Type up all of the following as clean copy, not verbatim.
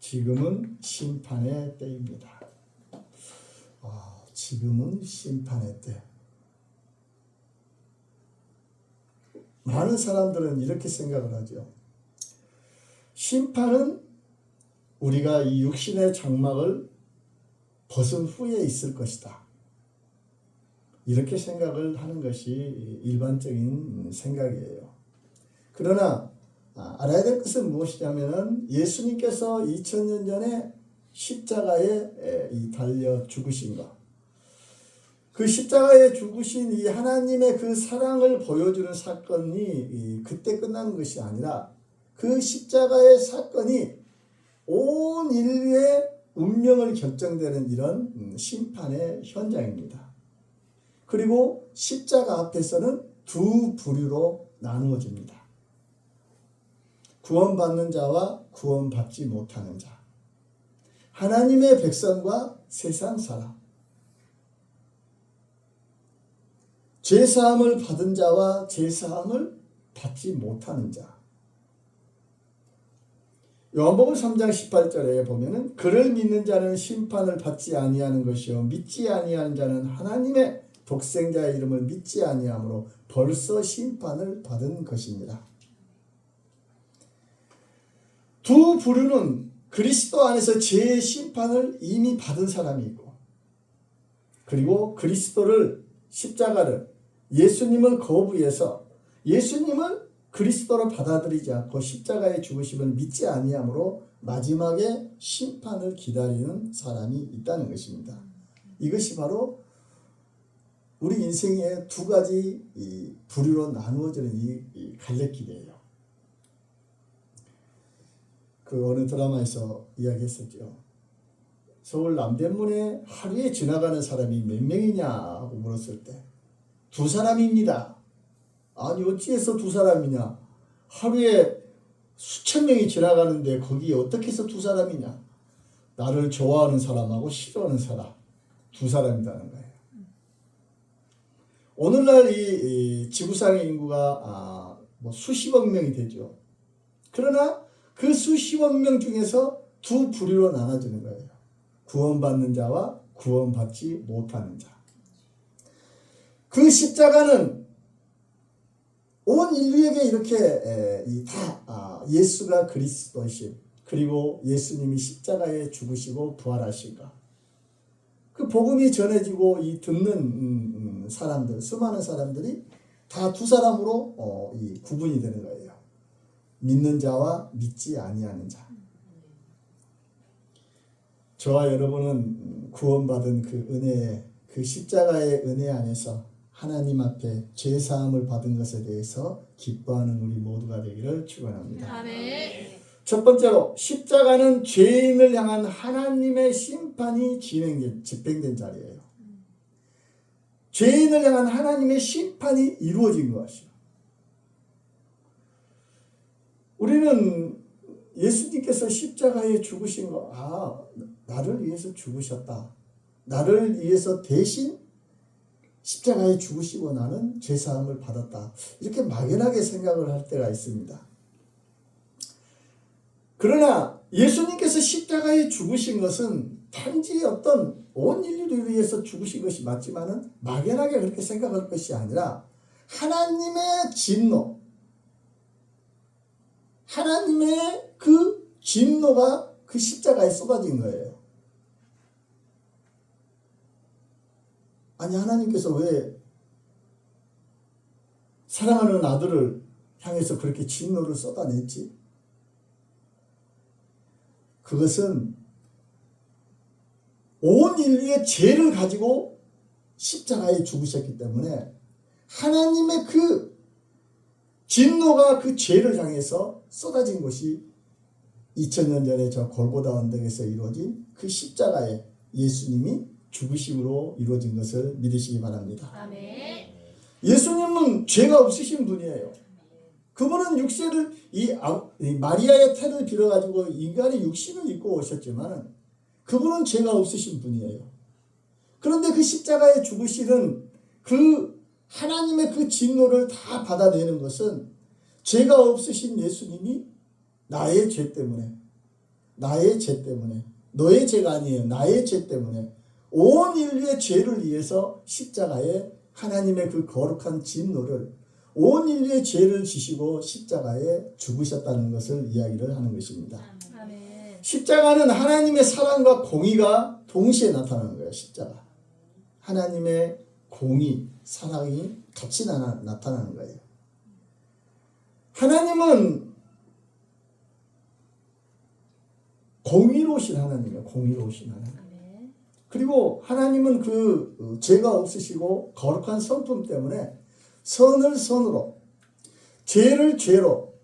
지금은 심판의 때입니다. 지금은 심판의 때. 많은 사람들은 이렇게 생각을 하죠. 심판은 우리가 이 육신의 장막을 벗은 후에 있을 것이다. 이렇게 생각을 하는 것이 일반적인 생각이에요. 그러나 알아야 될 것은 무엇이냐면은 예수님께서 2000년 전에 십자가에 달려 죽으신 것, 그 십자가에 죽으신 이 하나님의 그 사랑을 보여주는 사건이 그때 끝나는 것이 아니라 그 십자가의 사건이 온 인류의 운명을 결정되는 이런 심판의 현장입니다. 그리고 십자가 앞에서는 두 부류로 나누어집니다. 구원받는 자와 구원받지 못하는 자, 하나님의 백성과 세상 사람, 죄사함을 받은 자와 죄사함을 받지 못하는 자. 요한복음 3장 18절에 보면은 그를 믿는 자는 심판을 받지 아니하는 것이요 믿지 아니하는 자는 하나님의 독생자의 이름을 믿지 아니하므로 벌써 심판을 받은 것입니다. 두 부류는 그리스도 안에서 죄의 심판을 이미 받은 사람이 있고, 그리고 그리스도를, 십자가를, 예수님을 거부해서 예수님을 그리스도로 받아들이지 않고 십자가의 죽으심을 믿지 아니하므로 마지막에 심판을 기다리는 사람이 있다는 것입니다. 이것이 바로 우리 인생의 두 가지 부류로 나누어지는 이 갈래길이에요. 그 어느 드라마에서 이야기했었죠. 서울 남대문에 하루에 지나가는 사람이 몇 명이냐 하고 물었을 때 두 사람입니다. 아니 어찌해서 두 사람이냐? 하루에 수천 명이 지나가는데 거기에 어떻게 해서 두 사람이냐? 나를 좋아하는 사람하고 싫어하는 사람, 두 사람이라는 거예요. 오늘날 이 지구상의 인구가 수십억 명이 되죠. 그러나 그 수십억 명 중에서 두 부류로 나눠지는 거예요. 구원받는 자와 구원받지 못하는 자. 그 십자가는 온 인류에게 이렇게 예수가 그리스도이신, 그리고 예수님이 십자가에 죽으시고 부활하신가, 그 복음이 전해지고 이 듣는 사람들, 수많은 사람들이 다 두 사람으로 구분이 되는 거예요. 믿는 자와 믿지 아니하는 자. 저와 여러분은 구원받은 그 은혜의, 그 십자가의 은혜 안에서 하나님 앞에 죄사함을 받은 것에 대해서 기뻐하는 우리 모두가 되기를 축원합니다. 아멘. 첫 번째로 십자가는 죄인을 향한 하나님의 심판이 집행된 자리예요. 죄인을 향한 하나님의 심판이 이루어진 것이요. 우리는 예수님께서 십자가에 죽으신 거, 나를 위해서 죽으셨다. 나를 위해서 대신 십자가에 죽으시고 나는 죄사함을 받았다. 이렇게 막연하게 생각을 할 때가 있습니다. 그러나 예수님께서 십자가에 죽으신 것은 단지 어떤 온 인류를 위해서 죽으신 것이 맞지만은 막연하게 그렇게 생각할 것이 아니라 하나님의 진노, 하나님의 그 진노가 그 십자가에 쏟아진 거예요. 아니 하나님께서 왜 사랑하는 아들을 향해서 그렇게 진노를 쏟아냈지? 그것은 온 인류의 죄를 가지고 십자가에 죽으셨기 때문에 하나님의 그 진노가 그 죄를 향해서 쏟아진 것이 2000년 전에 저 골고다 언덕에서 이루어진 그 십자가에 예수님이 죽으심으로 이루어진 것을 믿으시기 바랍니다. 아멘. 예수님은 죄가 없으신 분이에요. 그분은 육체를 이 마리아의 태를 빌어가지고 인간의 육신을 입고 오셨지만 그분은 죄가 없으신 분이에요. 그런데 그 십자가에 죽으시는 그 하나님의 그 진노를 다 받아내는 것은 죄가 없으신 예수님이 나의 죄 때문에, 나의 죄 때문에, 너의 죄가 아니에요. 나의 죄 때문에 온 인류의 죄를 위해서 십자가에 하나님의 그 거룩한 진노를, 온 인류의 죄를 지시고 십자가에 죽으셨다는 것을 이야기를 하는 것입니다. 아멘. 십자가는 하나님의 사랑과 공의가 동시에 나타나는 거예요. 십자가. 하나님의 공의, 사랑이 같이 나타나는 거예요. 하나님은 공의로우신 하나님이에요. 공의로우신 하나님. 아멘. 그리고 하나님은 그 죄가 없으시고 거룩한 성품 때문에 선을 선으로, 죄를 죄로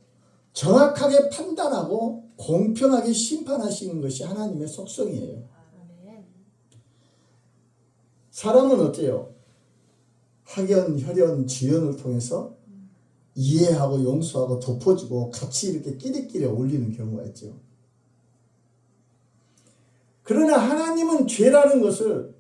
정확하게 판단하고 공평하게 심판하시는 것이 하나님의 속성이에요. 아멘. 사람은 어때요? 학연, 혈연, 지연을 통해서 이해하고 용서하고 덮어주고 같이 이렇게 끼리끼리 어울리는 경우가 있죠. 그러나 하나님은 죄라는 것을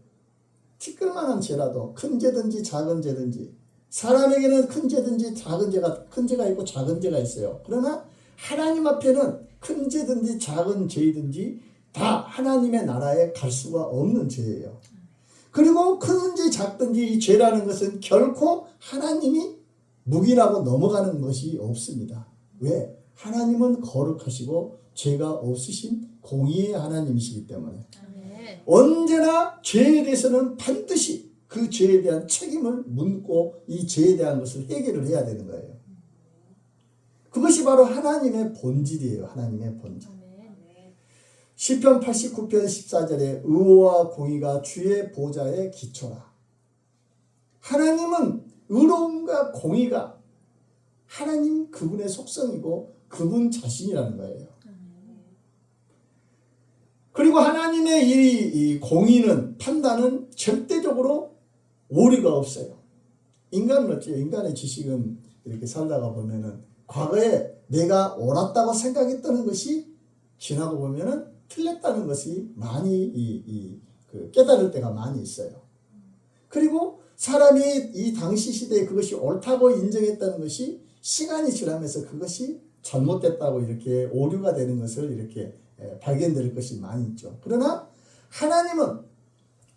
티끌만한 죄라도 큰 죄든지 작은 죄든지, 사람에게는 큰 죄든지 작은 죄가, 큰 죄가 있고 작은 죄가 있어요. 그러나 하나님 앞에는 큰 죄든지 작은 죄든지 다 하나님의 나라에 갈 수가 없는 죄예요. 그리고 큰지 작든지 이 죄라는 것은 결코 하나님이 묵인하고 넘어가는 것이 없습니다. 왜? 하나님은 거룩하시고 죄가 없으신 공의의 하나님이시기 때문에 아멘. 언제나 죄에 대해서는 반드시 그 죄에 대한 책임을 묻고 이 죄에 대한 것을 해결을 해야 되는 거예요. 그것이 바로 하나님의 본질이에요. 하나님의 본질. 아멘. 시편 89편 14절에 의와 공의가 주의 보좌의 기초라. 하나님은 의로움과 공의가 하나님 그분의 속성이고 그분 자신이라는 거예요. 그리고 하나님의 이 공의는, 판단은 절대적으로 오류가 없어요. 인간은 어때요? 인간의 지식은 이렇게 살다가 보면은 과거에 내가 옳았다고 생각했던 것이 지나고 보면은 틀렸다는 것이 많이 깨달을 때가 많이 있어요. 그리고 사람이 이 당시 시대에 그것이 옳다고 인정했다는 것이 시간이 지나면서 그것이 잘못됐다고 이렇게 오류가 되는 것을 이렇게 발견될 것이 많이 있죠. 그러나 하나님은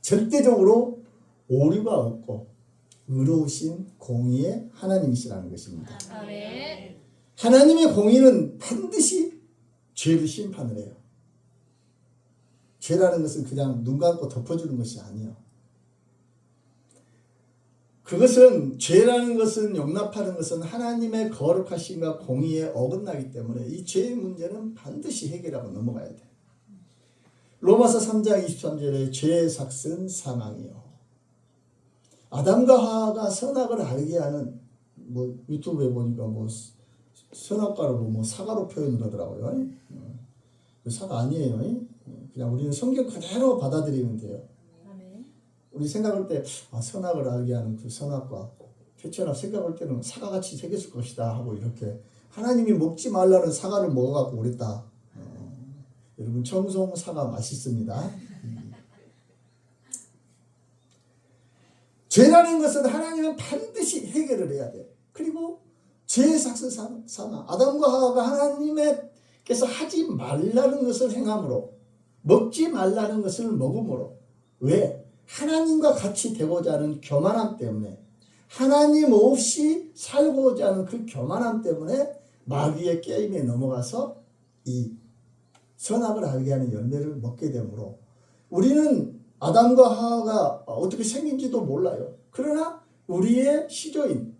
절대적으로 오류가 없고 의로우신 공의의 하나님이시라는 것입니다. 아멘. 하나님의 공의는 반드시 죄를 심판을 해요. 죄라는 것은 그냥 눈 감고 덮어주는 것이 아니에요. 그것은, 죄라는 것은, 용납하는 것은 하나님의 거룩하심과 공의에 어긋나기 때문에 이 죄의 문제는 반드시 해결하고 넘어가야 돼요. 로마서 3장 23절에 죄의 삭은 사망이요. 아담과 하와가 선악을 알게 하는, 유튜브에 보니까 선악과로 사과로 표현을 하더라고요. 사과 아니에요. 그냥 우리는 성경 그대로 받아들이면 돼요. 아멘. 우리 생각할 때 선악을 알게 하는 그 선악과, 태초나 생각할 때는 사과같이 생겼을 것이다 하고 이렇게 하나님이 먹지 말라는 사과를 먹어갖고 그랬다. 여러분 청송 사과 맛있습니다. 죄라는 것은 하나님은 반드시 해결을 해야 돼. 그리고 죄의 삭은 사망. 아담과 하와가 하나님께서 하지 말라는 것을 행함으로, 먹지 말라는 것을 먹음으로, 왜? 하나님과 같이 되고자 하는 교만함 때문에, 하나님 없이 살고자 하는 그 교만함 때문에 마귀의 게임에 넘어가서 이 선악을 알게 하는 열매를 먹게 되므로 우리는 아담과 하와가 어떻게 생긴지도 몰라요. 그러나 우리의 시조인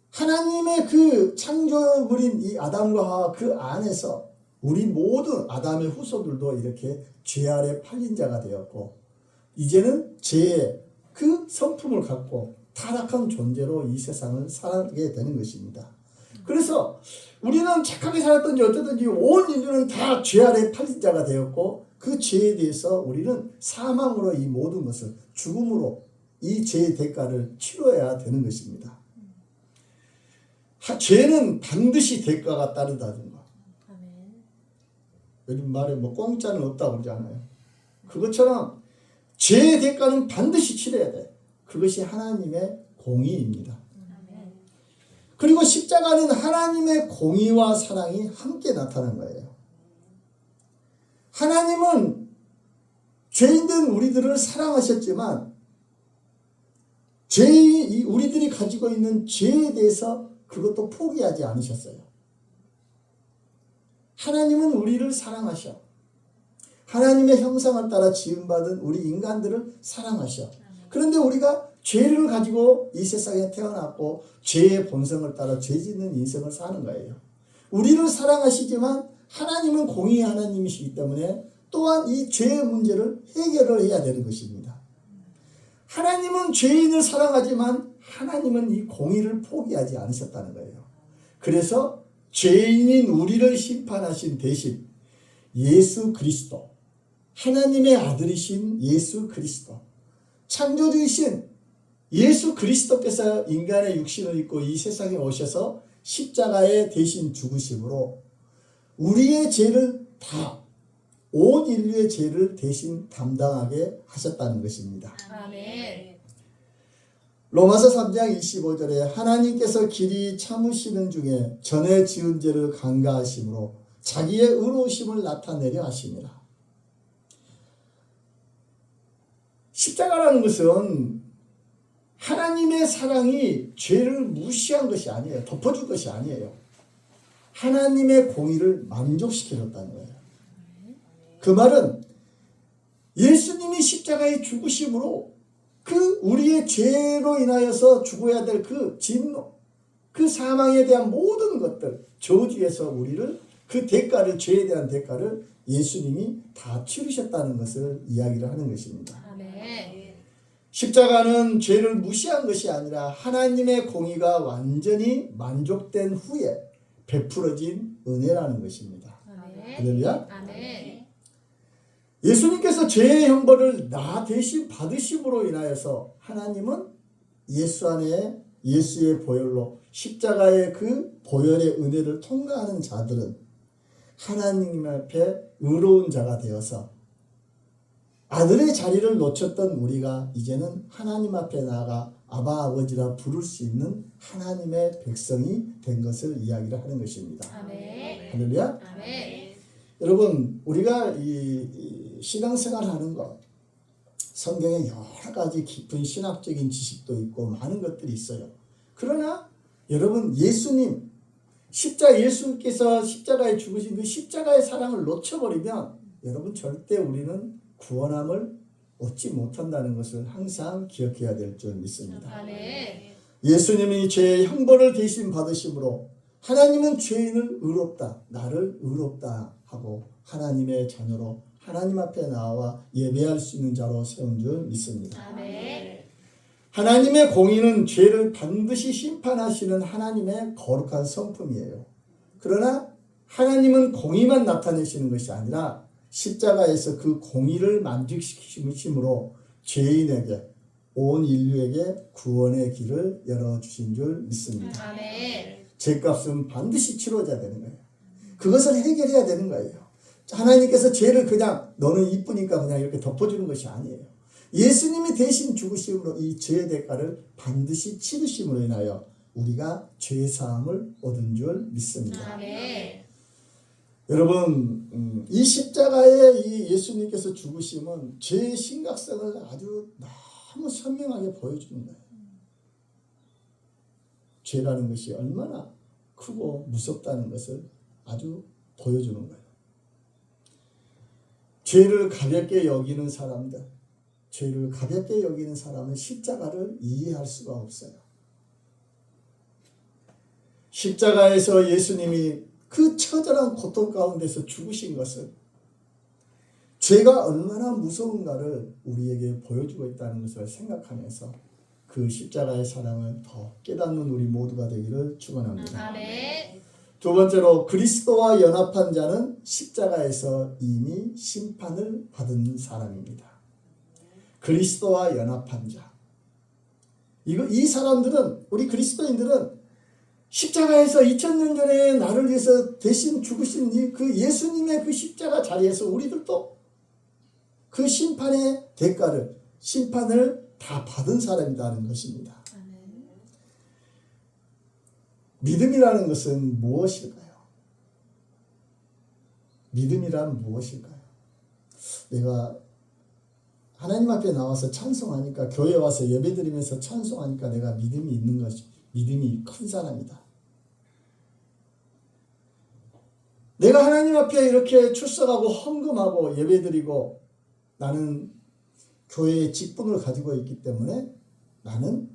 하나님의 그 창조물인 이 아담과 하와 그 안에서 우리 모든 아담의 후손들도 이렇게 죄 아래 팔린 자가 되었고, 이제는 죄의 그 성품을 갖고 타락한 존재로 이 세상을 살게 되는 것입니다. 그래서 우리는 착하게 살았든지 어쩌든지 온 인류는 다 죄 아래 팔린 자가 되었고, 그 죄에 대해서 우리는 사망으로 이 모든 것을, 죽음으로 이 죄의 대가를 치러야 되는 것입니다. 죄는 반드시 대가가 따르다는 거. 아멘. 요즘 말에 공짜는 없다고 그러잖아요. 그것처럼 죄의 대가는 반드시 치러야 돼. 그것이 하나님의 공의입니다. 아멘. 그리고 십자가는 하나님의 공의와 사랑이 함께 나타난 거예요. 하나님은 죄인된 우리들을 사랑하셨지만 우리들이 가지고 있는 죄에 대해서 그것도 포기하지 않으셨어요. 하나님은 우리를 사랑하셔. 하나님의 형상을 따라 지음받은 우리 인간들을 사랑하셔. 그런데 우리가 죄를 가지고 이 세상에 태어났고 죄의 본성을 따라 죄 짓는 인생을 사는 거예요. 우리를 사랑하시지만 하나님은 공의의 하나님이시기 때문에 또한 이 죄의 문제를 해결을 해야 되는 것입니다. 하나님은 죄인을 사랑하지만 하나님은 이 공의를 포기하지 않으셨다는 거예요. 그래서 죄인인 우리를 심판하신 대신 예수 그리스도, 하나님의 아들이신 예수 그리스도, 창조주이신 예수 그리스도께서 인간의 육신을 입고 이 세상에 오셔서 십자가에 대신 죽으심으로 우리의 죄를 온 인류의 죄를 대신 담당하게 하셨다는 것입니다. 아멘. 로마서 3장 25절에 하나님께서 길이 참으시는 중에 전에 지은 죄를 간과하심으로 자기의 의로우심을 나타내려 하심이라. 십자가라는 것은 하나님의 사랑이 죄를 무시한 것이 아니에요. 덮어줄 것이 아니에요. 하나님의 공의를 만족시켜줬다는 거예요. 그 말은 예수님이 십자가에 죽으심으로 그 우리의 죄로 인하여서 죽어야 될 그 진노, 그 사망에 대한 모든 것들, 저주에서 우리를 그 대가를, 죄에 대한 대가를 예수님이 다 치르셨다는 것을 이야기를 하는 것입니다. 아멘. 십자가는 죄를 무시한 것이 아니라 하나님의 공의가 완전히 만족된 후에 베풀어진 은혜라는 것입니다. 아멘. 할렐루야. 아멘. 예수님께서 죄의 형벌을 나 대신 받으심으로 인하여서 하나님은 예수 안에 예수의 보혈로 십자가의 그 보혈의 은혜를 통과하는 자들은 하나님 앞에 의로운 자가 되어서 아들의 자리를 놓쳤던 우리가 이제는 하나님 앞에 나아가 아바 아버지라 부를 수 있는 하나님의 백성이 된 것을 이야기를 하는 것입니다. 아멘. 할렐루야. 아멘. 여러분, 우리가 이 신앙생활 하는 것, 성경에 여러 가지 깊은 신학적인 지식도 있고 많은 것들이 있어요. 그러나 여러분, 예수께서 십자가에 죽으신 그 십자가의 사랑을 놓쳐버리면 여러분 절대 우리는 구원함을 얻지 못한다는 것을 항상 기억해야 될 줄 믿습니다. 아멘. 예수님이 죄의 형벌을 대신 받으심으로 하나님은 죄인을 의롭다, 나를 의롭다 하고 하나님의 자녀로 하나님 앞에 나와 예배할 수 있는 자로 세운 줄 믿습니다. 아멘. 하나님의 공의는 죄를 반드시 심판하시는 하나님의 거룩한 성품이에요. 그러나 하나님은 공의만 나타내시는 것이 아니라 십자가에서 그 공의를 만족시키심으로 죄인에게, 온 인류에게 구원의 길을 열어주신 줄 믿습니다. 아멘. 죄값은 반드시 치러져야 되는 거예요. 그것을 해결해야 되는 거예요. 하나님께서 죄를 그냥 너는 이쁘니까 그냥 이렇게 덮어주는 것이 아니에요. 예수님이 대신 죽으심으로 이 죄의 대가를 반드시 치르심으로 인하여 우리가 죄사함을 얻은 줄 믿습니다. 아멘. 여러분, 이 십자가에 이 예수님께서 죽으심은 죄의 심각성을 아주 너무 선명하게 보여주는 거예요. 죄라는 것이 얼마나 크고 무섭다는 것을 아주 보여주는 거예요. 죄를 가볍게 여기는 사람들, 죄를 가볍게 여기는 사람은 십자가를 이해할 수가 없어요. 십자가에서 예수님이 그 처절한 고통 가운데서 죽으신 것은 죄가 얼마나 무서운가를 우리에게 보여주고 있다는 것을 생각하면서 그 십자가의 사랑을 더 깨닫는 우리 모두가 되기를 축원합니다. 아멘. 두 번째로 그리스도와 연합한 자는 십자가에서 이미 심판을 받은 사람입니다. 그리스도와 연합한 자. 이 사람들은, 우리 그리스도인들은 십자가에서 2000년 전에 나를 위해서 대신 죽으신 그 예수님의 그 십자가 자리에서 우리들도 그 심판의 대가를, 심판을 다 받은 사람이라는 것입니다. 아멘. 믿음이라는 것은 무엇일까요? 믿음이란 무엇일까요? 내가 하나님 앞에 나와서 찬송하니까, 교회 와서 예배드리면서 찬송하니까 내가 믿음이 있는 것이, 믿음이 큰 사람이다. 내가 하나님 앞에 이렇게 출석하고 헌금하고 예배드리고 나는 교회의 직분을 가지고 있기 때문에 나는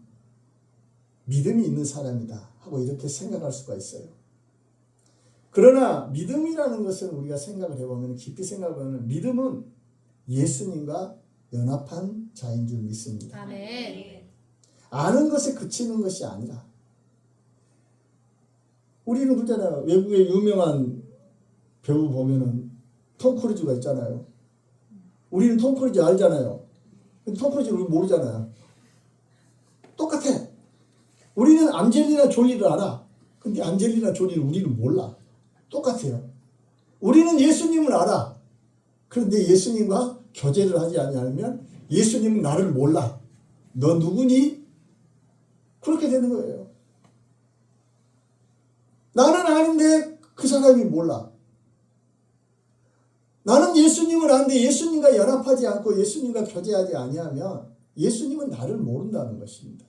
믿음이 있는 사람이다 하고 이렇게 생각할 수가 있어요. 그러나 믿음이라는 것은 우리가 생각을 해보면, 깊이 생각하면 믿음은 예수님과 연합한 자인 줄 믿습니다. 아멘. 아는 것에 그치는 것이 아니라, 우리는 그렇잖아요. 외국의 유명한 배우 보면은 톰 크루즈가 있잖아요. 우리는 톰 크루즈 알잖아요. 근데 톰 크루즈를 우리 모르잖아요. 똑같아. 우리는 안젤리나 졸리를 알아. 근데 안젤리나 졸리를 우리는 몰라. 똑같아요. 우리는 예수님을 알아. 그런데 예수님과 교제를 하지 않으면 예수님은 나를 몰라. 너 누구니? 그렇게 되는 거예요. 나는 아는데 그 사람이 몰라. 나는 예수님을 아는데 예수님과 연합하지 않고 예수님과 교제하지 아니하면 예수님은 나를 모른다는 것입니다.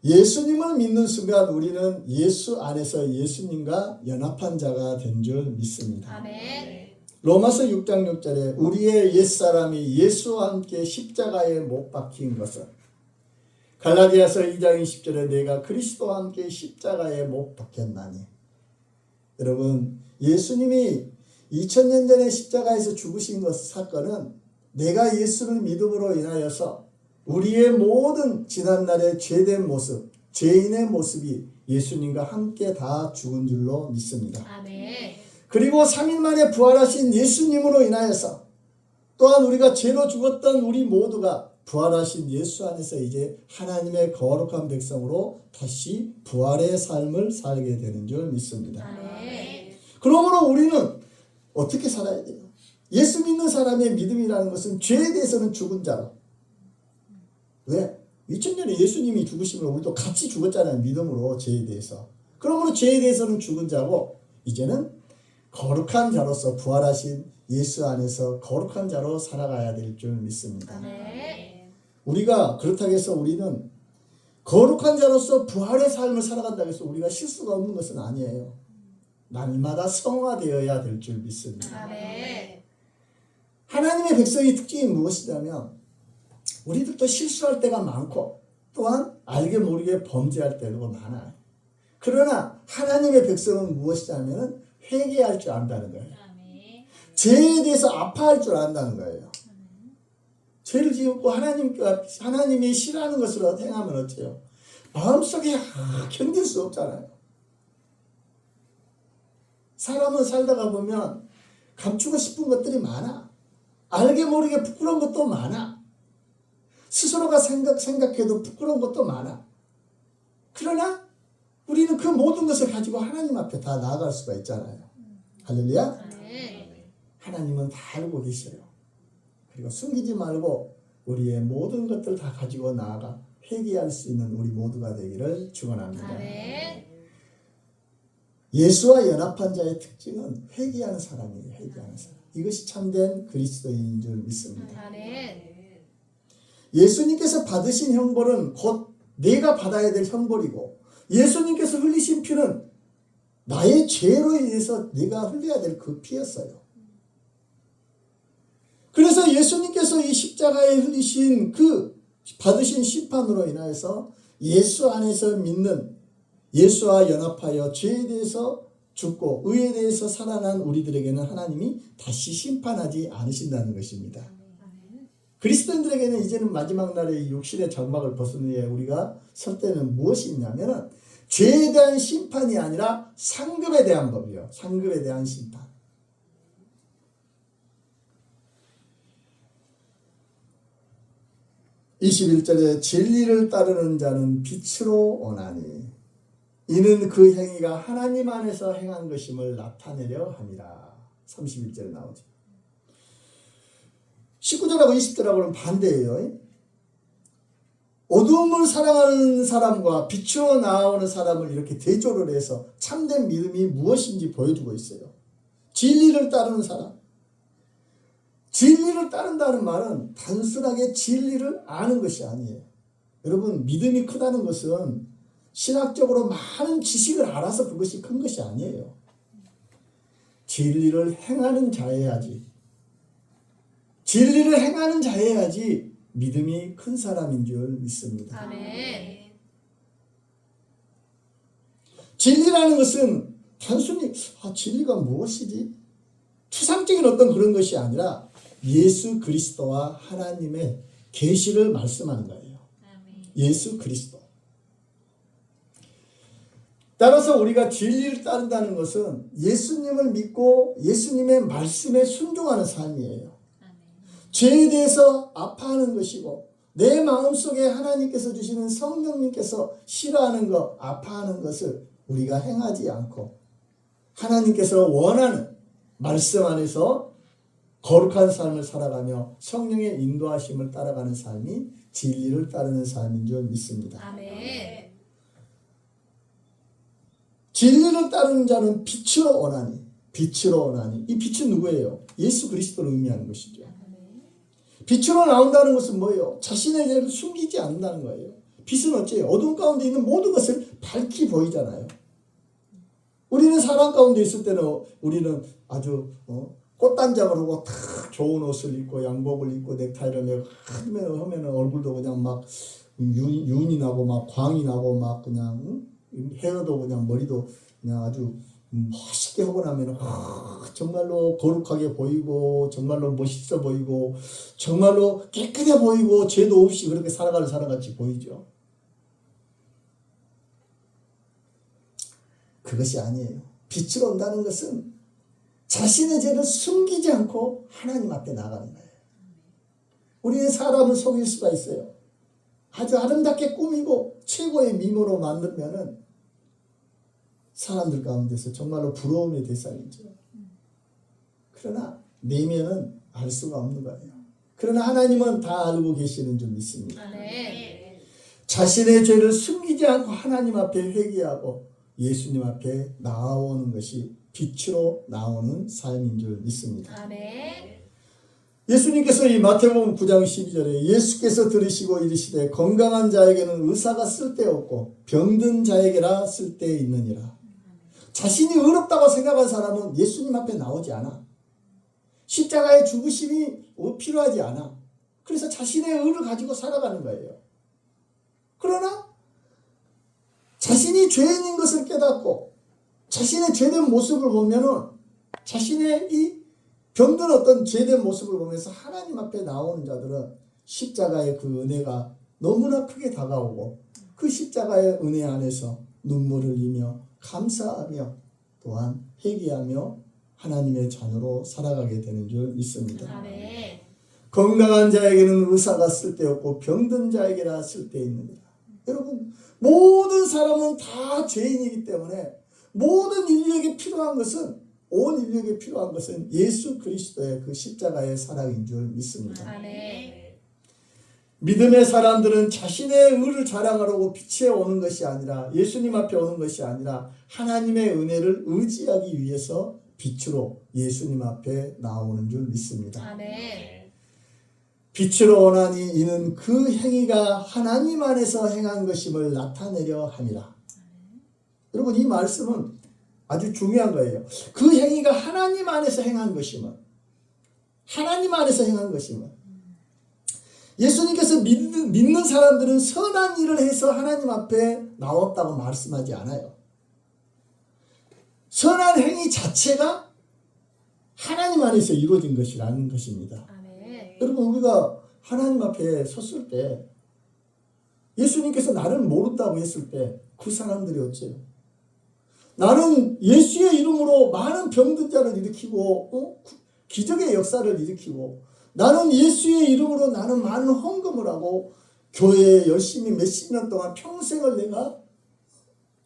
예수님을 믿는 순간 우리는 예수 안에서 예수님과 연합한 자가 된 줄 믿습니다. 아멘. 로마서 6장 6절에 우리의 옛사람이 예수와 함께 십자가에 못 박힌 것은, 갈라디아서 2장 20절에 내가 그리스도와 함께 십자가에 못 박혔나니. 여러분, 예수님이 2000년 전에 십자가에서 죽으신 것 사건은 내가 예수를 믿음으로 인하여서 우리의 모든 지난날의 죄된 모습, 죄인의 모습이 예수님과 함께 다 죽은 줄로 믿습니다. 아멘. 그리고 3일 만에 부활하신 예수님으로 인하여서 또한 우리가 죄로 죽었던 우리 모두가 부활하신 예수 안에서 이제 하나님의 거룩한 백성으로 다시 부활의 삶을 살게 되는 줄 믿습니다. 아멘. 그러므로 우리는 어떻게 살아야 돼요? 예수 믿는 사람의 믿음이라는 것은 죄에 대해서는 죽은 자로. 왜? 2000년에 예수님이 죽으시면 우리도 같이 죽었잖아요. 믿음으로, 죄에 대해서. 그러므로 죄에 대해서는 죽은 자고, 이제는 거룩한 자로서 부활하신 예수 안에서 거룩한 자로 살아가야 될 줄 믿습니다. 아멘. 우리가 그렇다고 해서 우리는 거룩한 자로서 부활의 삶을 살아간다고 해서 우리가 실수가 없는 것은 아니에요. 날마다 성화되어야 될 줄 믿습니다. 아멘. 하나님의 백성의 특징이 무엇이냐면 우리들도 실수할 때가 많고 또한 알게 모르게 범죄할 때도 많아요. 그러나 하나님의 백성은 무엇이냐면 회개할 줄 안다는 거예요. 아멘. 죄에 대해서 아파할 줄 안다는 거예요. 죄를 지었고 하나님이 싫어하는 것을 행하면 어때요? 마음속에 견딜 수 없잖아요. 사람은 살다가 보면 감추고 싶은 것들이 많아. 알게 모르게 부끄러운 것도 많아. 스스로가 생각해도 부끄러운 것도 많아. 그러나 우리는 그 모든 것을 가지고 하나님 앞에 다 나아갈 수가 있잖아요. 할렐루야. 아멘. 하나님은 다 알고 계셔요. 그리고 숨기지 말고 우리의 모든 것들 다 가지고 나아가 회개할 수 있는 우리 모두가 되기를 축원합니다. 아멘. 예수와 연합한 자의 특징은 회개하는 사람이에요. 회개하는 사람. 이것이 참된 그리스도인인 줄 믿습니다. 아멘. 예수님께서 받으신 형벌은 곧 내가 받아야 될 형벌이고, 예수님께서 흘리신 피는 나의 죄로 인해서 내가 흘려야 될 그 피였어요. 그래서 예수님께서 이 십자가에 흘리신 그 받으신 심판으로 인하여서 예수 안에서 믿는, 예수와 연합하여 죄에 대해서 죽고 의에 대해서 살아난 우리들에게는 하나님이 다시 심판하지 않으신다는 것입니다. 그리스도인들에게는 이제는 마지막 날에 이 육신의 장막을 벗은 후에 우리가 설 때는 무엇이 있냐면 죄에 대한 심판이 아니라 상급에 대한 법이요. 상급에 대한 심판. 21절에 진리를 따르는 자는 빛으로 오나니 이는 그 행위가 하나님 안에서 행한 것임을 나타내려 함이라. 31절에 나오죠. 19절하고 20절하고는 반대예요. 어두움을 사랑하는 사람과 빛으로 나오는 사람을 이렇게 대조를 해서 참된 믿음이 무엇인지 보여주고 있어요. 진리를 따르는 사람. 진리를 따른다는 말은 단순하게 진리를 아는 것이 아니에요. 여러분, 믿음이 크다는 것은 신학적으로 많은 지식을 알아서 그것이 큰 것이 아니에요. 진리를 행하는 자여야지. 진리를 행하는 자여야지 믿음이 큰 사람인 줄 믿습니다. 아멘. 진리라는 것은 단순히 진리가 무엇이지? 추상적인 어떤 그런 것이 아니라 예수 그리스도와 하나님의 계시를 말씀하는 거예요. 예수 그리스도. 따라서 우리가 진리를 따른다는 것은 예수님을 믿고 예수님의 말씀에 순종하는 삶이에요. 죄에 대해서 아파하는 것이고 내 마음속에 하나님께서 주시는 성령님께서 싫어하는 것, 아파하는 것을 우리가 행하지 않고 하나님께서 원하는 말씀 안에서 거룩한 삶을 살아가며 성령의 인도하심을 따라가는 삶이 진리를 따르는 삶인 줄 믿습니다. 아멘. 진리를 따르는 자는 빛으로 오나니, 빛으로 오나니. 이 빛은 누구예요? 예수 그리스도를 의미하는 것이죠. 빛으로 나온다는 것은 뭐예요? 자신의 죄를 숨기지 않는다는 거예요. 빛은 어째요? 어둠 가운데 있는 모든 것을 밝히 보이잖아요. 우리는 사람 가운데 있을 때는 우리는 아주 꽃단장을 하고 탁 좋은 옷을 입고 양복을 입고 넥타이를 매고 하면 얼굴도 그냥 막 윤이 나고 막 광이 나고 막 그냥 헤어도 그냥 머리도 그냥 아주 멋있게 하고 나면 정말로 거룩하게 보이고 정말로 멋있어 보이고 정말로 깨끗해 보이고 죄도 없이 그렇게 살아가는 사람같이 보이죠. 그것이 아니에요. 빛으로 온다는 것은 자신의 죄를 숨기지 않고 하나님 앞에 나가는 거예요. 우리는 사람을 속일 수가 있어요. 아주 아름답게 꾸미고 최고의 미모로 만들면은 사람들 가운데서 정말로 부러움의 대상이죠. 그러나 내면은 알 수가 없는 거예요. 그러나 하나님은 다 알고 계시는 줄 믿습니다. 아멘. 자신의 죄를 숨기지 않고 하나님 앞에 회개하고 예수님 앞에 나오는 것이 빛으로 나오는 삶인 줄 믿습니다. 아멘. 예수님께서 이 마태복음 9장 12절에 예수께서 들으시고 이르시되 건강한 자에게는 의사가 쓸데없고 병든 자에게라 쓸데있느니라. 자신이 의롭다고 생각한 사람은 예수님 앞에 나오지 않아. 십자가의 죽으심이 필요하지 않아. 그래서 자신의 의를 가지고 살아가는 거예요. 그러나 자신이 죄인인 것을 깨닫고 자신의 죄된 모습을 보면은 자신의 이 병든 어떤 죄된 모습을 보면서 하나님 앞에 나오는 자들은 십자가의 그 은혜가 너무나 크게 다가오고 그 십자가의 은혜 안에서 눈물을 흘리며 감사하며 또한 회개하며 하나님의 자녀로 살아가게 되는 줄 믿습니다. 아멘. 건강한 자에게는 의사가 쓸데없고 병든 자에게나 쓸데있느니라. 여러분, 모든 사람은 다 죄인이기 때문에 모든 인류에게 필요한 것은 온 인류에게 필요한 것은 예수 그리스도의 그 십자가의 사랑인 줄 믿습니다. 아멘. 믿음의 사람들은 자신의 의를 자랑하려고 빛에 오는 것이 아니라 예수님 앞에 오는 것이 아니라 하나님의 은혜를 의지하기 위해서 빛으로 예수님 앞에 나오는 줄 믿습니다. 아멘. 빛으로 오나니 이는 그 행위가 하나님 안에서 행한 것임을 나타내려 함이라. 여러분, 이 말씀은 아주 중요한 거예요. 그 행위가 하나님 안에서 행한 것임을, 하나님 안에서 행한 것임을. 예수님께서 믿는 사람들은 선한 일을 해서 하나님 앞에 나왔다고 말씀하지 않아요. 선한 행위 자체가 하나님 안에서 이루어진 것이라는 것입니다. 아멘. 여러분, 우리가 하나님 앞에 섰을 때 예수님께서 나를 모른다고 했을 때 그 사람들이 어째요? 나는 예수의 이름으로 많은 병든 자를 일으키고 기적의 역사를 일으키고 나는 예수의 이름으로 나는 많은 헌금을 하고 교회에 열심히 몇십 년 동안 평생을 내가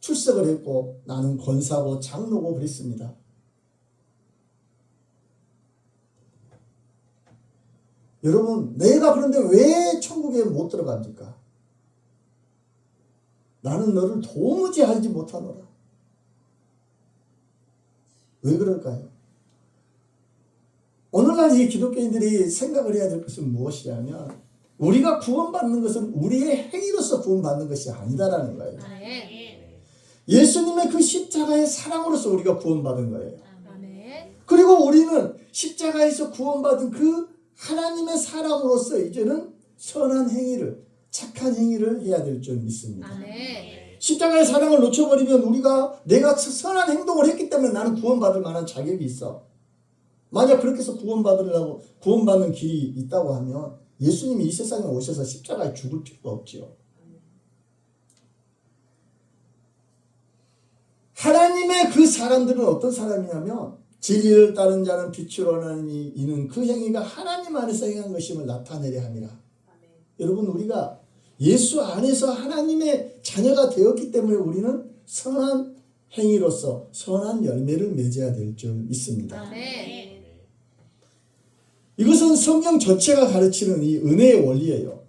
출석을 했고 나는 권사고 장로고 그랬습니다. 여러분, 내가 그런데 왜 천국에 못 들어갑니까? 나는 너를 도무지 알지 못하노라. 왜 그럴까요? 오늘날 이 기독교인들이 생각을 해야 될 것은 무엇이냐면 우리가 구원받는 것은 우리의 행위로서 구원받는 것이 아니다라는 거예요. 아멘. 예수님의 그 십자가의 사랑으로서 우리가 구원받은 거예요. 아멘. 그리고 우리는 십자가에서 구원받은 그 하나님의 사랑으로서 이제는 선한 행위를, 착한 행위를 해야 될 줄 믿습니다. 아멘. 십자가의 사랑을 놓쳐버리면 우리가 내가 선한 행동을 했기 때문에 나는 구원받을 만한 자격이 있어. 만약 그렇게 해서 구원받는 길이 있다고 하면 예수님이 이 세상에 오셔서 십자가에 죽을 필요가 없지요. 하나님의 그 사람들은 어떤 사람이냐면 진리를 따른 자는 빛으로 나니 이는 그 행위가 하나님 안에서 행한 것임을 나타내려 함이라. 여러분 우리가 예수 안에서 하나님의 자녀가 되었기 때문에 우리는 선한 행위로서 선한 열매를 맺어야 될 줄 믿습니다. 아멘. 이것은 성경 전체가 가르치는 이 은혜의 원리예요.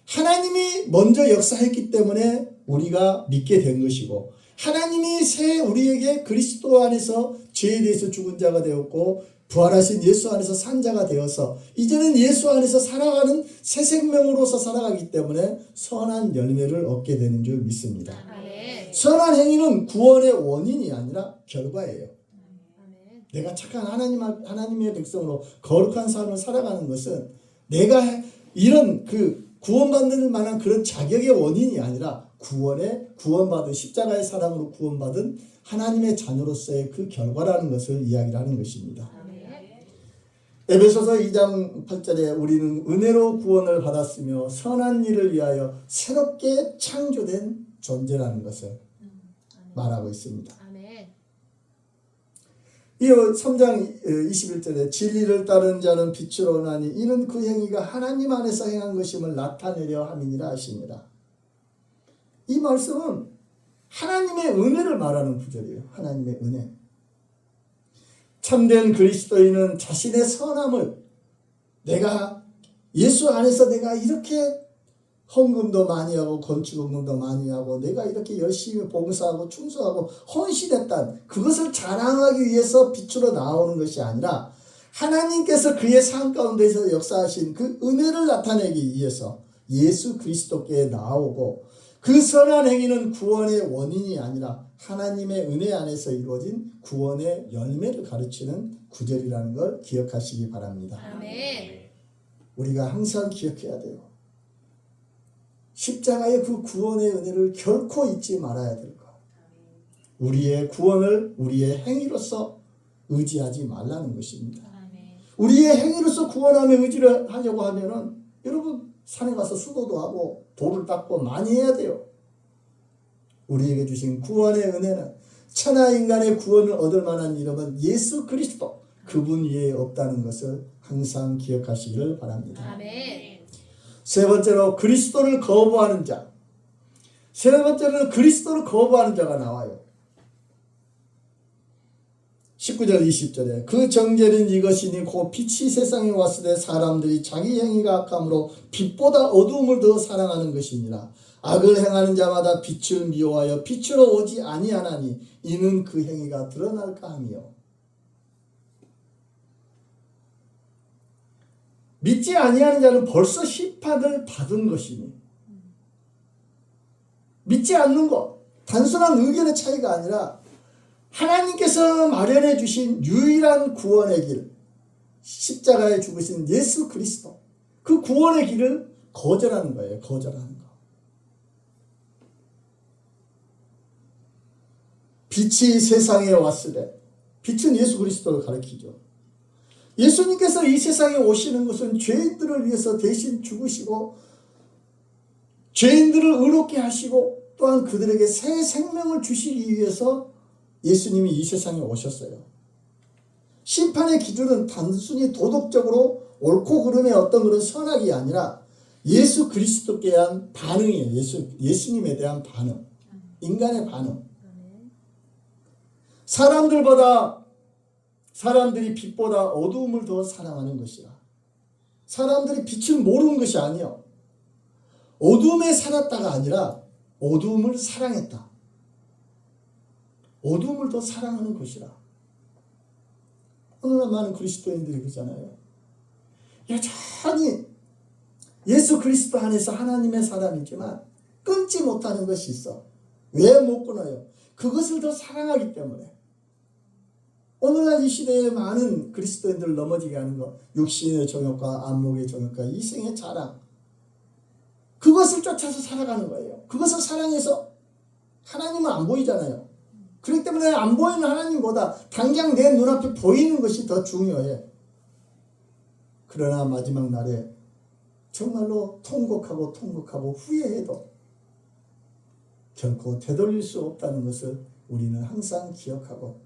하나님이 먼저 역사했기 때문에 우리가 믿게 된 것이고 하나님이 새 우리에게 그리스도 안에서 죄에 대해서 죽은 자가 되었고 부활하신 예수 안에서 산 자가 되어서 이제는 예수 안에서 살아가는 새 생명으로서 살아가기 때문에 선한 열매를 얻게 되는 줄 믿습니다. 아멘. 선한 행위는 구원의 원인이 아니라 결과예요. 아멘. 내가 착한 하나님의 백성으로 거룩한 삶을 살아가는 것은 내가 이런 그 구원받는 만한 그런 자격의 원인이 아니라 구원받은 십자가의 사랑으로 구원받은 하나님의 자녀로서의 그 결과라는 것을 이야기를 하는 것입니다. 아멘. 에베소서 2장 8절에 우리는 은혜로 구원을 받았으며 선한 일을 위하여 새롭게 창조된 존재라는 것을 말하고 있습니다. 아멘. 이어 3장 21절에 진리를 따르는 자는 빛으로 나니 이는 그 행위가 하나님 안에서 행한 것임을 나타내려 함이니라 하십니다. 이 말씀은 하나님의 은혜를 말하는 구절이에요. 하나님의 은혜. 참된 그리스도인은 자신의 선함을 내가 예수 안에서 내가 이렇게 헌금도 많이 하고 건축운동도 많이 하고 내가 이렇게 열심히 봉사하고 충성하고 헌신했단 그것을 자랑하기 위해서 빛으로 나오는 것이 아니라 하나님께서 그의 삶 가운데서 역사하신 그 은혜를 나타내기 위해서 예수 그리스도께 나오고 그 선한 행위는 구원의 원인이 아니라 하나님의 은혜 안에서 이루어진 구원의 열매를 가르치는 구절이라는 걸 기억하시기 바랍니다. 아멘. 우리가 항상 기억해야 돼요. 십자가의 그 구원의 은혜를 결코 잊지 말아야 될 것. 우리의 구원을 우리의 행위로서 의지하지 말라는 것입니다. 아멘. 우리의 행위로서 구원함에 의지를 하려고 하면은 여러분 산에 가서 수도도 하고 돌을 닦고 많이 해야 돼요. 우리에게 주신 구원의 은혜는 천하 인간의 구원을 얻을 만한 이름은 예수 그리스도 그분 외에 없다는 것을 항상 기억하시기를 바랍니다. 아멘. 세 번째로 그리스도를 거부하는 자. 세 번째로는 그리스도를 거부하는 자가 나와요. 19절 20절에 그 정죄는 이것이니 곧 빛이 세상에 왔을 때 사람들이 자기 행위가 악함으로 빛보다 어두움을 더 사랑하는 것이니라. 악을 행하는 자마다 빛을 미워하여 빛으로 오지 아니하나니 이는 그 행위가 드러날까 하며. 믿지 아니하는 자는 벌써 심판을 받은 것이니 믿지 않는 것 단순한 의견의 차이가 아니라 하나님께서 마련해 주신 유일한 구원의 길 십자가에 죽으신 예수 그리스도 그 구원의 길을 거절하는 거예요. 거절하는 거. 빛이 세상에 왔을 때 빛은 예수 그리스도를 가리키죠. 예수님께서 이 세상에 오시는 것은 죄인들을 위해서 대신 죽으시고 죄인들을 의롭게 하시고 또한 그들에게 새 생명을 주시기 위해서 예수님이 이 세상에 오셨어요. 심판의 기준은 단순히 도덕적으로 옳고 그름의 어떤 그런 선악이 아니라 예수 그리스도께 대한 반응이에요. 예수님에 대한 반응. 인간의 반응. 사람들이 빛보다 어두움을 더 사랑하는 것이라. 사람들이 빛을 모르는 것이 아니요. 어두움에 살았다가 아니라 어두움을 사랑했다. 어두움을 더 사랑하는 것이라. 오늘날 많은 그리스도인들이 그러잖아요. 여전히 예수 그리스도 안에서 하나님의 사람이지만 끊지 못하는 것이 있어. 왜 못 끊어요? 그것을 더 사랑하기 때문에. 오늘날 이 시대에 많은 그리스도인들을 넘어지게 하는 것, 육신의 정욕과 안목의 정욕과 이생의 자랑, 그것을 쫓아서 살아가는 거예요. 그것을 사랑해서 하나님은 안 보이잖아요. 그렇기 때문에 안 보이는 하나님보다 당장 내 눈앞에 보이는 것이 더 중요해. 그러나 마지막 날에 정말로 통곡하고 후회해도 결코 되돌릴 수 없다는 것을 우리는 항상 기억하고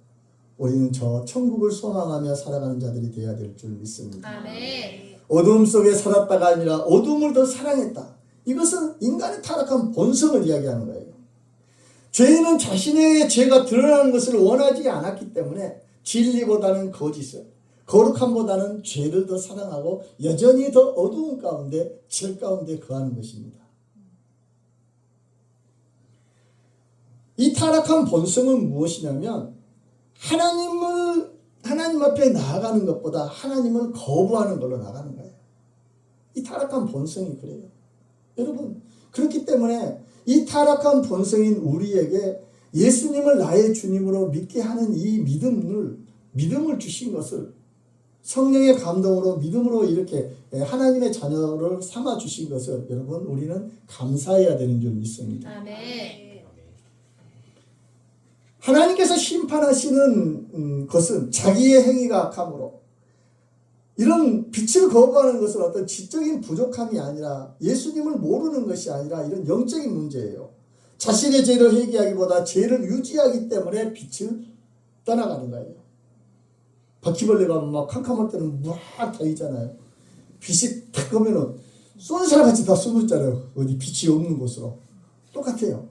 우리는 저 천국을 소망하며 살아가는 자들이 되어야 될 줄 믿습니다. 아멘. 어둠 속에 살았다가 아니라 어둠을 더 사랑했다. 이것은 인간의 타락한 본성을 이야기하는 거예요. 죄인은 자신의 죄가 드러나는 것을 원하지 않았기 때문에 진리보다는 거짓을, 거룩함보다는 죄를 더 사랑하고 여전히 더 어두운 가운데, 죄 가운데 거하는 것입니다. 이 타락한 본성은 무엇이냐면 하나님 앞에 나아가는 것보다 하나님을 거부하는 걸로 나가는 거예요. 이 타락한 본성이 그래요. 여러분, 그렇기 때문에 이 타락한 본성인 우리에게 예수님을 나의 주님으로 믿게 하는 이 믿음을 주신 것을 성령의 감동으로 믿음으로 이렇게 하나님의 자녀를 삼아 주신 것을 여러분 우리는 감사해야 되는 줄 믿습니다. 아멘. 하나님께서 심판하시는 것은 자기의 행위가 악함으로 이런 빛을 거부하는 것은 어떤 지적인 부족함이 아니라 예수님을 모르는 것이 아니라 이런 영적인 문제예요. 자신의 죄를 회개하기보다 죄를 유지하기 때문에 빛을 떠나가는 거예요. 바퀴벌레가 막 캄캄할 때는 막 다니잖아요. 빛이 탁 오면은 쏜 사람같이 다 숨었잖아요. 어디 빛이 없는 곳으로. 똑같아요.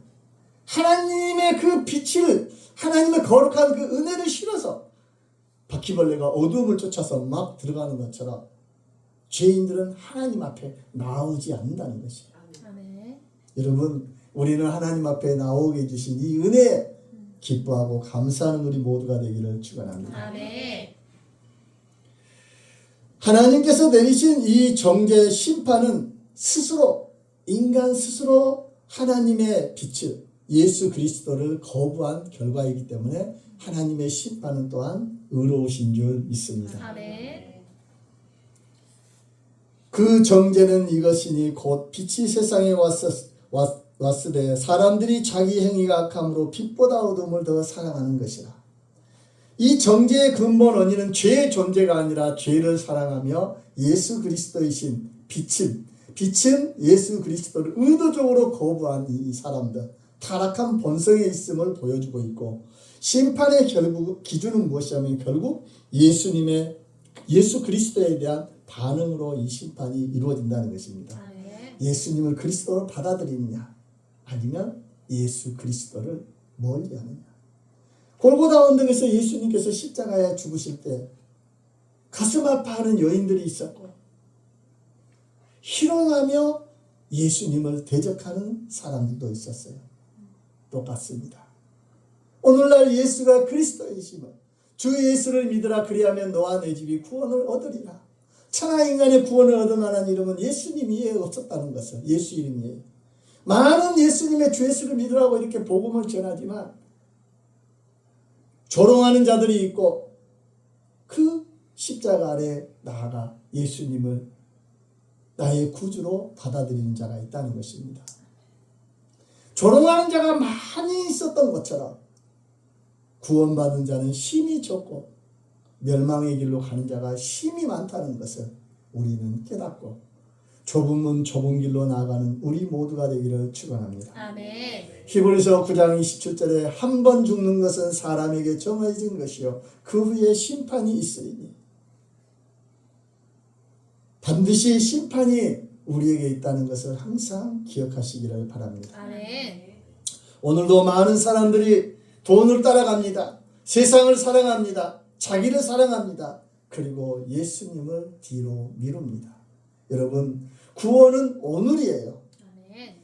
하나님의 그 빛을, 하나님의 거룩한 그 은혜를 실어서 바퀴벌레가 어두움을 쫓아서 막 들어가는 것처럼 죄인들은 하나님 앞에 나오지 않는다는 것이에요. 아멘. 여러분, 우리는 하나님 앞에 나오게 해주신 이 은혜에 기뻐하고 감사하는 우리 모두가 되기를 축원합니다. 아멘. 하나님께서 내리신 이 정죄 심판은 인간 스스로 하나님의 빛을, 예수 그리스도를 거부한 결과이기 때문에 하나님의 심판은 또한 의로우신 줄 믿습니다. 아멘. 그 정죄는 이것이니 곧 빛이 세상에 왔으되 사람들이 자기 행위가 악함으로 빛보다 어둠을 더 사랑하는 것이라. 이 정죄의 근본 원인은 죄의 존재가 아니라 죄를 사랑하며 예수 그리스도이신 빛은 예수 그리스도를 의도적으로 거부한 이 사람들, 타락한 본성에 있음을 보여주고 있고, 심판의 기준은 무엇이냐면 결국 예수 그리스도에 대한 반응으로 이 심판이 이루어진다는 것입니다. 아멘. 예수님을 그리스도로 받아들이느냐 아니면 예수 그리스도를 멀리하느냐. 골고다 언덕에서 예수님께서 십자가에 죽으실 때 가슴 아파하는 여인들이 있었고 희롱하며 예수님을 대적하는 사람들도 있었어요. 똑같습니다. 오늘날 예수가 그리스도이심을, 주 예수를 믿으라 그리하면 너와 내 집이 구원을 얻으리라. 천하 인간의 구원을 얻을 만한 이름은 예수님이에 없었다는 것을, 예수 이름이에요. 많은 예수님의 주 예수를 믿으라고 이렇게 복음을 전하지만 조롱하는 자들이 있고 그 십자가 아래 나아가 예수님을 나의 구주로 받아들이는 자가 있다는 것입니다. 조롱하는 자가 많이 있었던 것처럼 구원받은 자는 힘이 적고 멸망의 길로 가는 자가 힘이 많다는 것을 우리는 깨닫고 좁은 문 좁은 길로 나아가는 우리 모두가 되기를 축원합니다. 아멘. 히브리서 9장 27절에 한 번 죽는 것은 사람에게 정해진 것이요 그 후에 심판이 있으리니, 반드시 심판이 우리에게 있다는 것을 항상 기억하시기를 바랍니다. 아멘. 오늘도 많은 사람들이 돈을 따라갑니다. 세상을 사랑합니다. 자기를 사랑합니다. 그리고 예수님을 뒤로 미룹니다. 여러분, 구원은 오늘이에요. 아멘.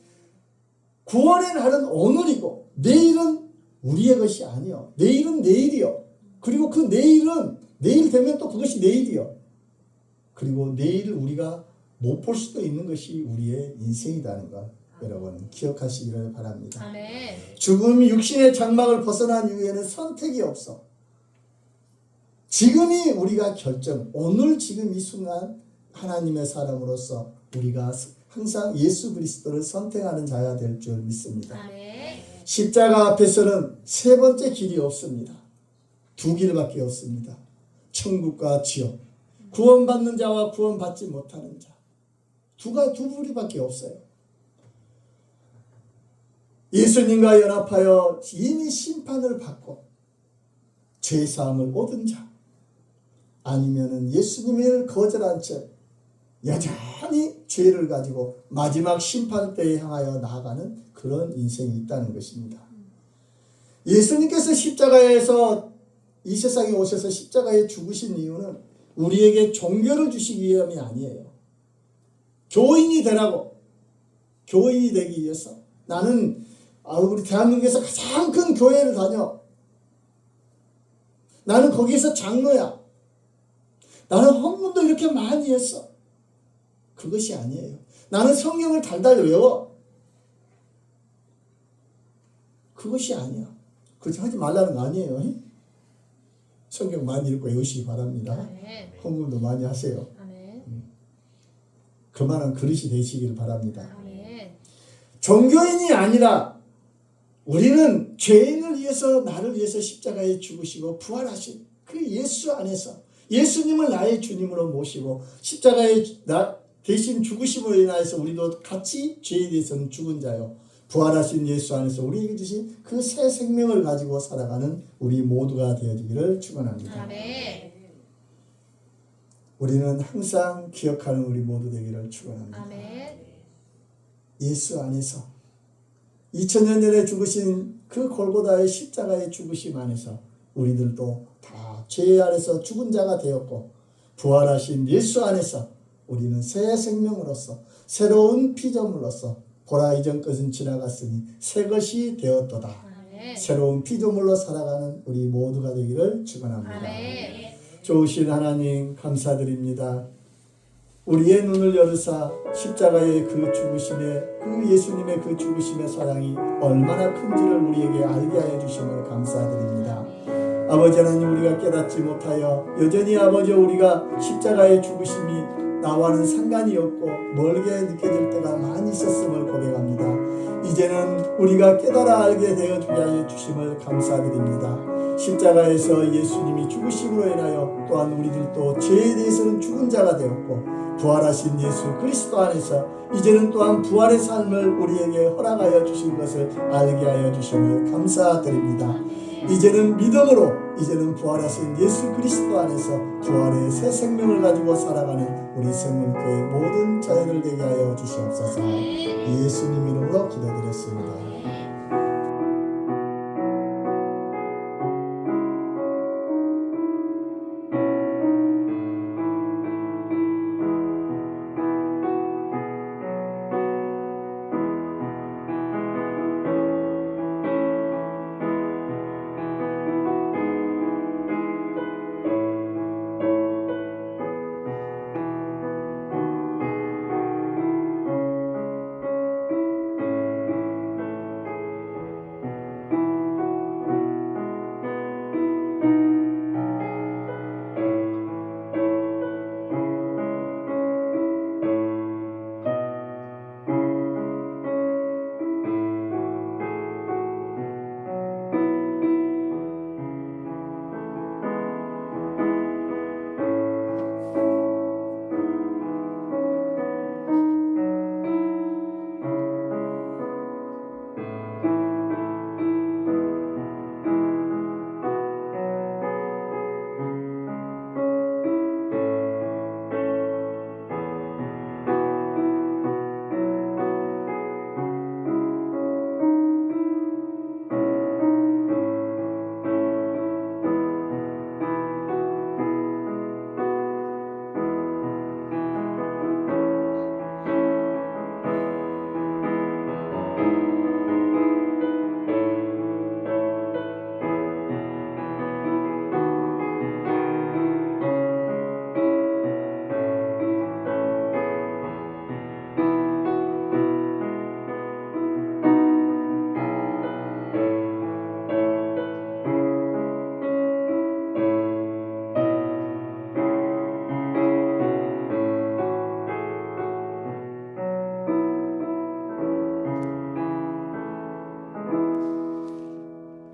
구원의 날은 오늘이고 내일은 우리의 것이 아니요. 내일은 내일이요. 그리고 그 내일은 내일 되면 또 그것이 내일이요. 그리고 내일 우리가 못 볼 수도 있는 것이 우리의 인생이라는 것 여러분 기억하시기를 바랍니다. 아멘. 죽음이 육신의 장막을 벗어난 이후에는 선택이 없어. 지금이 우리가 오늘 지금 이 순간 하나님의 사람으로서 우리가 항상 예수 그리스도를 선택하는 자야 될 줄 믿습니다. 아멘. 십자가 앞에서는 세 번째 길이 없습니다. 두 길밖에 없습니다. 천국과 지옥, 구원받는 자와 구원받지 못하는 자. 두 부류밖에 없어요. 예수님과 연합하여 이미 심판을 받고 죄사함을 얻은 자, 아니면은 예수님을 거절한 채 여전히 죄를 가지고 마지막 심판 때에 향하여 나아가는 그런 인생이 있다는 것입니다. 예수님께서 십자가에서 이 세상에 오셔서 십자가에 죽으신 이유는 우리에게 종교를 주시기 위함이 아니에요. 교인이 되라고, 교인이 되기 위해서. 나는 우리 대한민국에서 가장 큰 교회를 다녀. 나는 거기에서 장로야. 나는 헌금도 이렇게 많이 했어. 그것이 아니에요. 나는 성경을 달달 외워. 그것이 아니야. 그렇게 하지 말라는 거 아니에요. 성경 많이 읽고 외우시기 바랍니다. 아멘. 헌금도 많이 하세요. 아멘. 그만한 그릇이 되시길 바랍니다. 아멘. 종교인이 아니라 우리는 죄인을 위해서 나를 위해서 십자가에 죽으시고 부활하신 그 예수 안에서 예수님을 나의 주님으로 모시고 십자가에 대신 죽으심으로 인하여서 우리도 같이 죄에 대해서는 죽은 자요. 부활하신 예수 안에서 우리에게 주신 그 새 생명을 가지고 살아가는 우리 모두가 되어지기를 축원합니다. 아멘. 우리는 항상 기억하는 우리 모두 되기를 축원합니다. 아멘. 예수 안에서 2000년 전에 죽으신 그 골고다의 십자가의 죽으심 안에서 우리들도 다 죄 안에서 죽은 자가 되었고 부활하신 예수 안에서 우리는 새 생명으로서 새로운 피조물로서 보라 이전 것은 지나갔으니 새 것이 되었도다. 아멘. 새로운 피조물로 살아가는 우리 모두가 되기를 축원합니다. 아멘. 좋으신 하나님 감사드립니다. 우리의 눈을 열으사 십자가의 그 죽으심의 그 예수님의 그 죽으심의 사랑이 얼마나 큰지를 우리에게 알게 하여 주심을 감사드립니다. 아버지 하나님 우리가 깨닫지 못하여 여전히 아버지 우리가 십자가의 죽으심이 나와는 상관이 없고 멀게 느껴질 때가 많이 있었음을 고백합니다. 이제는 우리가 깨달아 알게 되어주게 하여 주심을 감사드립니다. 십자가에서 예수님이 죽으심으로 인하여 또한 우리들도 죄에 대해서는 죽은 자가 되었고 부활하신 예수 그리스도 안에서 이제는 또한 부활의 삶을 우리에게 허락하여 주신 것을 알게 하여 주심을 감사드립니다. 이제는 믿음으로 이제는 부활하신 예수 그리스도 안에서 부활의 새 생명을 가지고 살아가는 우리 생물교회 모든 자녀들 되게 하여 주시옵소서. 예수님 이름으로 기도드렸습니다.